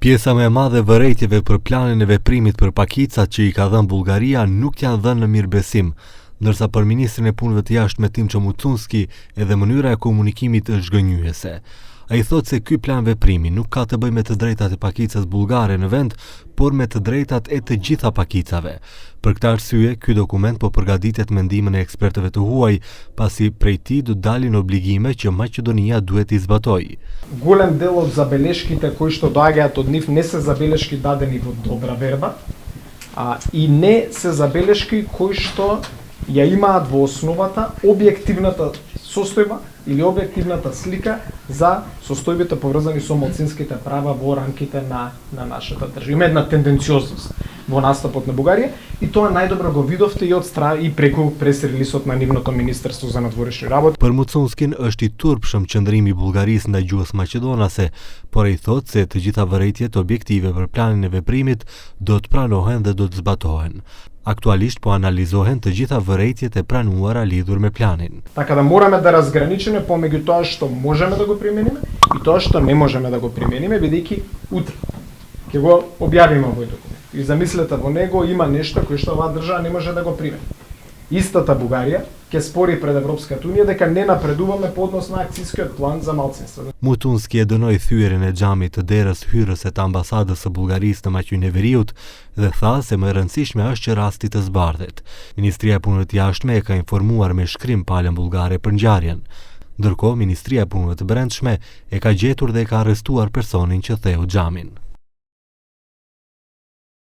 Pjesa më e madhe e vërejtjeve për planin e veprimit për pakicat që i ka dhënë Bullgaria nuk janë dhënë në mirëbesim, ndërsa për ministrin e punëve të jashtme Timço Mucunski edhe mënyra e komunikimit është zgënjyese. Ai thotë se ky plan veprimi nuk ka të bëjë me të drejtat e pakicës bullgare në vend, por me të drejtat e të gjitha pakicave. Për këtë arsye, ky dokument po përgatitet me ndihmën e ekspertëve të huaj, pasi prej tij do dalin obligime që Maqedonia duhet i zbatojë. Голем дел од забелешките кои што доаѓаат од нив не се забелешки дадени во добра верба, и не се забелешки кои што ја имаат во основата објективната состојба или објективната слика за состојбите поврзани со малцинските права во рамките на нашата држава. Има една тенденциозност во настапот на Бугарија и тоа најдобро го видовте и од страна и преку прес-релисот на нивното Министерство за надворешни работи. Për Mucunskin është i turpshëm qëndrimi i Bullgarisë ndaj gjuhës maqedonase, por ai thotë se të gjitha vërejtjet objektive për planin e veprimit do të pranohen dhe do të zbatohen. Aktualisht po analizohen të gjitha vërejtjet e pranuara lidhur me planin. Така да мораме да разграничиме помеѓу тоа што можеме да го примениме и тоа што не можеме да го примениме, бидејќи утре ќе го објавиме овој документ. И замислете, во него има нешто кое што оваа држава не може да го примени. Истата Бугарија ќе спори пред Европската унија дека не напредуваме по однос на акцискиот план за малцинства. Mucunski e dënoi thyerjen e xhamit të derës hyrëse të ambasadës së Bullarisë në Maqedoninë e Veriut dhe tha se më e rëndësishme është që rasti të zbardhet. Ministria e Punëve të Jashtme e ka informuar me shkrim palën bullgare për ngjarjen. Ndërkohë, Ministria e Punëve të Brendshme e ka gjetur dhe e ka arrestuar personin që theu xhamin.